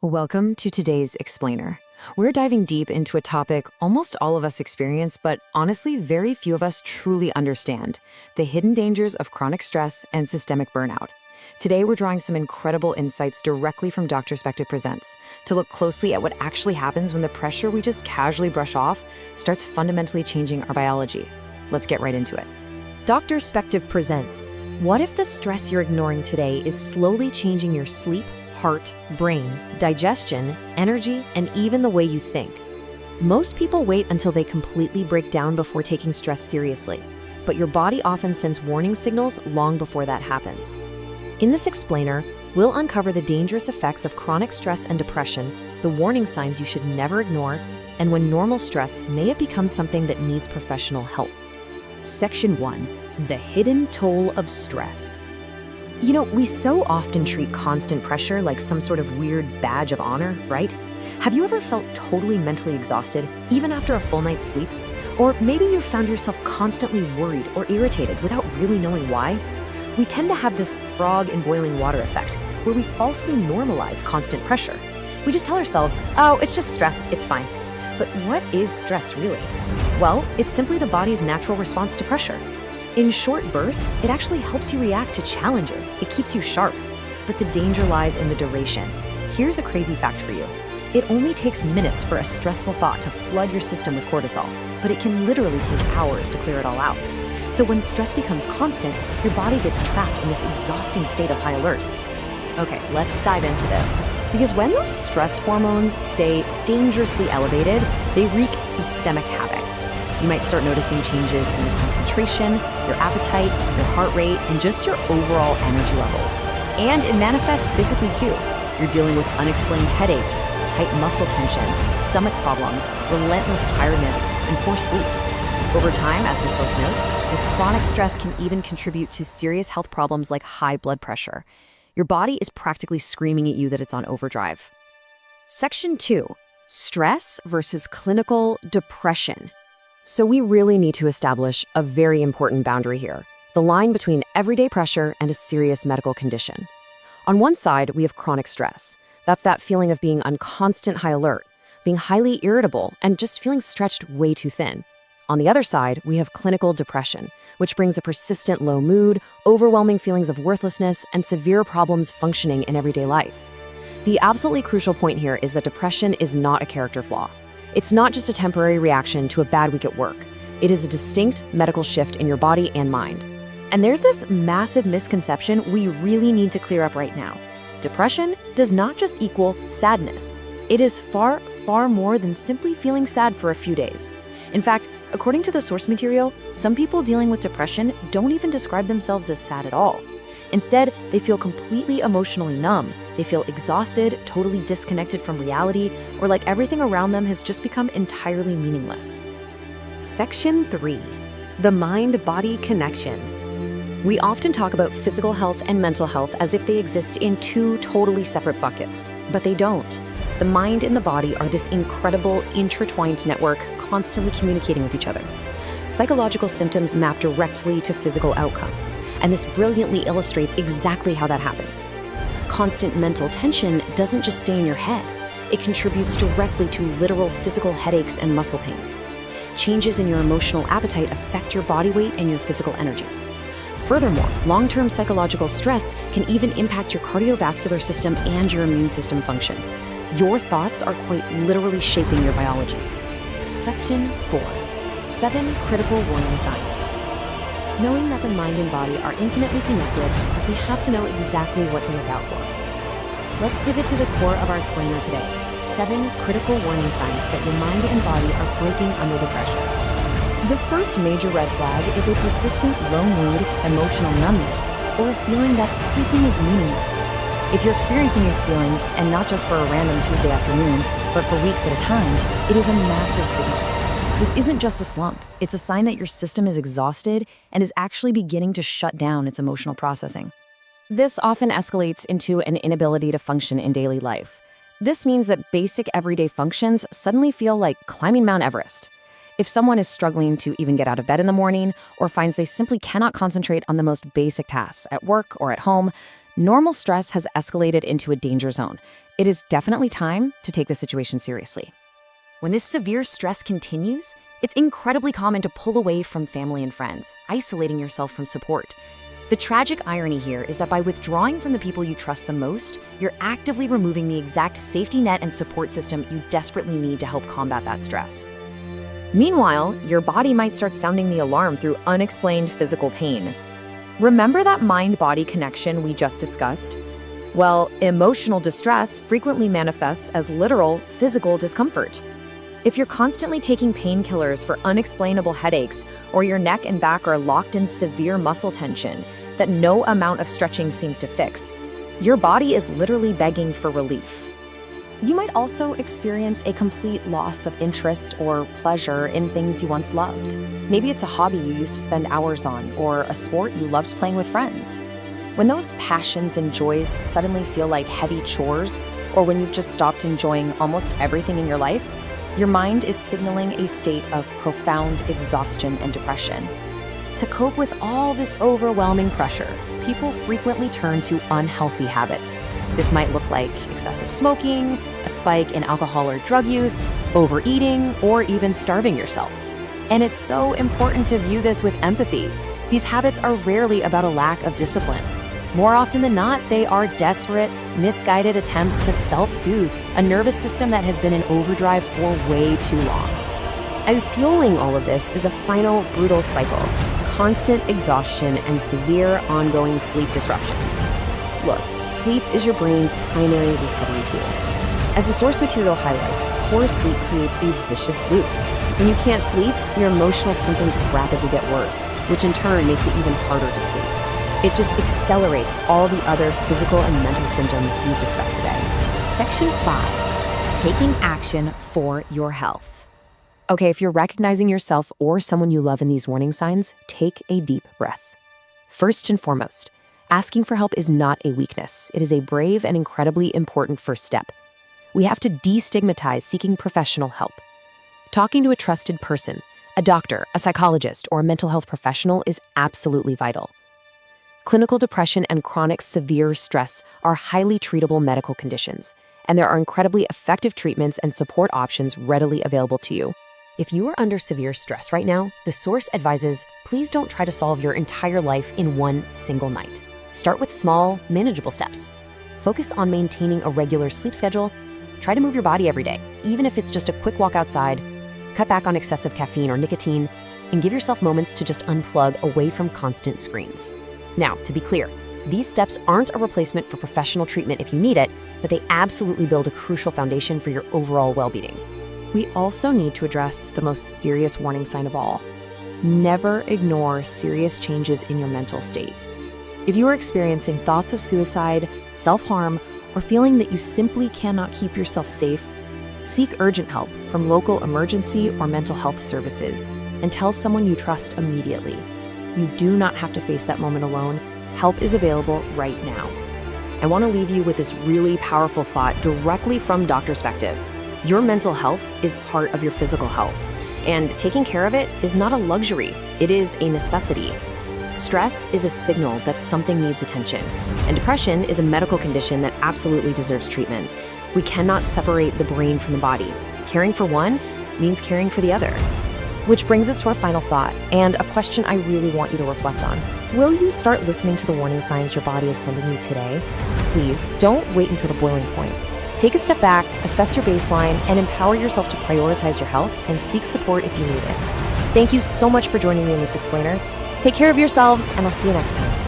Welcome to today's Explainer. We're diving deep into a topic almost all of us experience, but honestly, very few of us truly understand: the hidden dangers of chronic stress and systemic burnout. Today, we're drawing some incredible insights directly from Doctorspective Presents to look closely at what actually happens when the pressure we just casually brush off starts fundamentally changing our biology. Let's get right into it. Doctorspective presents: what if the stress you're ignoring today is slowly changing your sleep, heart, brain, digestion, energy, and even the way you think? Most people wait until they completely break down before taking stress seriously, but your body often sends warning signals long before that happens. In this explainer, we'll uncover the dangerous effects of chronic stress and depression, the warning signs you should never ignore, and when normal stress may have become something that needs professional help. Section 1. The hidden toll of stress. You know, we so often treat constant pressure like some sort of weird badge of honor, right? Have you ever felt totally mentally exhausted, even after a full night's sleep? Or maybe you found yourself constantly worried or irritated without really knowing why? We tend to have this frog in boiling water effect, where we falsely normalize constant pressure. We just tell ourselves, oh, it's just stress, it's fine. But what is stress really? Well, it's simply the body's natural response to pressure. In short bursts, it actually helps you react to challenges. It keeps you sharp. But the danger lies in the duration. Here's a crazy fact for you. It only takes minutes for a stressful thought to flood your system with cortisol, but it can literally take hours to clear it all out. So when stress becomes constant, your body gets trapped in this exhausting state of high alert. Okay, let's dive into this. Because when those stress hormones stay dangerously elevated, they wreak systemic havoc. You might start noticing changes in your concentration, your appetite, your heart rate, and just your overall energy levels. And it manifests physically too. You're dealing with unexplained headaches, tight muscle tension, stomach problems, relentless tiredness, and poor sleep. Over time, as the source notes, this chronic stress can even contribute to serious health problems like high blood pressure. Your body is practically screaming at you that it's on overdrive. Section 2. Stress versus clinical depression. So we really need to establish a very important boundary here: the line between everyday pressure and a serious medical condition. On one side, we have chronic stress. That's that feeling of being on constant high alert, being highly irritable, and just feeling stretched way too thin. On the other side, we have clinical depression, which brings a persistent low mood, overwhelming feelings of worthlessness, and severe problems functioning in everyday life. The absolutely crucial point here is that depression is not a character flaw. It's not just a temporary reaction to a bad week at work. It is a distinct medical shift in your body and mind. And there's this massive misconception we really need to clear up right now. Depression does not just equal sadness. It is far, far more than simply feeling sad for a few days. In fact, according to the source material, some people dealing with depression don't even describe themselves as sad at all. Instead, they feel completely emotionally numb. They feel exhausted, totally disconnected from reality, or like everything around them has just become entirely meaningless. Section 3. The mind-body connection. We often talk about physical health and mental health as if they exist in two totally separate buckets, but they don't. The mind and the body are this incredible, intertwined network constantly communicating with each other. Psychological symptoms map directly to physical outcomes, and this brilliantly illustrates exactly how that happens. Constant mental tension doesn't just stay in your head. It contributes directly to literal physical headaches and muscle pain. Changes in your emotional appetite affect your body weight and your physical energy. Furthermore, long-term psychological stress can even impact your cardiovascular system and your immune system function. Your thoughts are quite literally shaping your biology. Section 4. 7 critical warning signs. Knowing that the mind and body are intimately connected, we have to know exactly what to look out for. Let's pivot to the core of our explainer today: 7 critical warning signs that your mind and body are breaking under the pressure. The first major red flag is a persistent low mood, emotional numbness, or a feeling that everything is meaningless. If you're experiencing these feelings, and not just for a random Tuesday afternoon, but for weeks at a time, it is a massive signal. This isn't just a slump. It's a sign that your system is exhausted and is actually beginning to shut down its emotional processing. This often escalates into an inability to function in daily life. This means that basic everyday functions suddenly feel like climbing Mount Everest. If someone is struggling to even get out of bed in the morning, or finds they simply cannot concentrate on the most basic tasks at work or at home, normal stress has escalated into a danger zone, it is definitely time to take the situation seriously. When this severe stress continues, it's incredibly common to pull away from family and friends, isolating yourself from support. The tragic irony here is that by withdrawing from the people you trust the most, you're actively removing the exact safety net and support system you desperately need to help combat that stress. Meanwhile, your body might start sounding the alarm through unexplained physical pain. Remember that mind-body connection we just discussed? Well, emotional distress frequently manifests as literal physical discomfort. If you're constantly taking painkillers for unexplainable headaches, or your neck and back are locked in severe muscle tension that no amount of stretching seems to fix, your body is literally begging for relief. You might also experience a complete loss of interest or pleasure in things you once loved. Maybe it's a hobby you used to spend hours on, or a sport you loved playing with friends. When those passions and joys suddenly feel like heavy chores, or when you've just stopped enjoying almost everything in your life, your mind is signaling a state of profound exhaustion and depression. To cope with all this overwhelming pressure, people frequently turn to unhealthy habits. This might look like excessive smoking, a spike in alcohol or drug use, overeating, or even starving yourself. And it's so important to view this with empathy. These habits are rarely about a lack of discipline. More often than not, they are desperate, misguided attempts to self-soothe a nervous system that has been in overdrive for way too long. And fueling all of this is a final, brutal cycle: constant exhaustion and severe, ongoing sleep disruptions. Look, sleep is your brain's primary recovery tool. As the source material highlights, poor sleep creates a vicious loop. When you can't sleep, your emotional symptoms rapidly get worse, which in turn makes it even harder to sleep. It just accelerates all the other physical and mental symptoms we've discussed today. Section 5, taking action for your health. Okay, if you're recognizing yourself or someone you love in these warning signs, take a deep breath. First and foremost, asking for help is not a weakness. It is a brave and incredibly important first step. We have to destigmatize seeking professional help. Talking to a trusted person, a doctor, a psychologist, or a mental health professional is absolutely vital. Clinical depression and chronic severe stress are highly treatable medical conditions, and there are incredibly effective treatments and support options readily available to you. If you are under severe stress right now, the source advises, please don't try to solve your entire life in one single night. Start with small, manageable steps. Focus on maintaining a regular sleep schedule. Try to move your body every day, even if it's just a quick walk outside. Cut back on excessive caffeine or nicotine, and give yourself moments to just unplug away from constant screens. Now, to be clear, these steps aren't a replacement for professional treatment if you need it, but they absolutely build a crucial foundation for your overall well-being. We also need to address the most serious warning sign of all. Never ignore serious changes in your mental state. If you are experiencing thoughts of suicide, self-harm, or feeling that you simply cannot keep yourself safe, seek urgent help from local emergency or mental health services and tell someone you trust immediately. You do not have to face that moment alone. Help is available right now. I want to leave you with this really powerful thought directly from Doctorspective. Your mental health is part of your physical health, and taking care of it is not a luxury, it is a necessity. Stress is a signal that something needs attention, and depression is a medical condition that absolutely deserves treatment. We cannot separate the brain from the body. Caring for one means caring for the other. Which brings us to our final thought, and a question I really want you to reflect on. Will you start listening to the warning signs your body is sending you today? Please, don't wait until the boiling point. Take a step back, assess your baseline, and empower yourself to prioritize your health and seek support if you need it. Thank you so much for joining me in this explainer. Take care of yourselves, and I'll see you next time.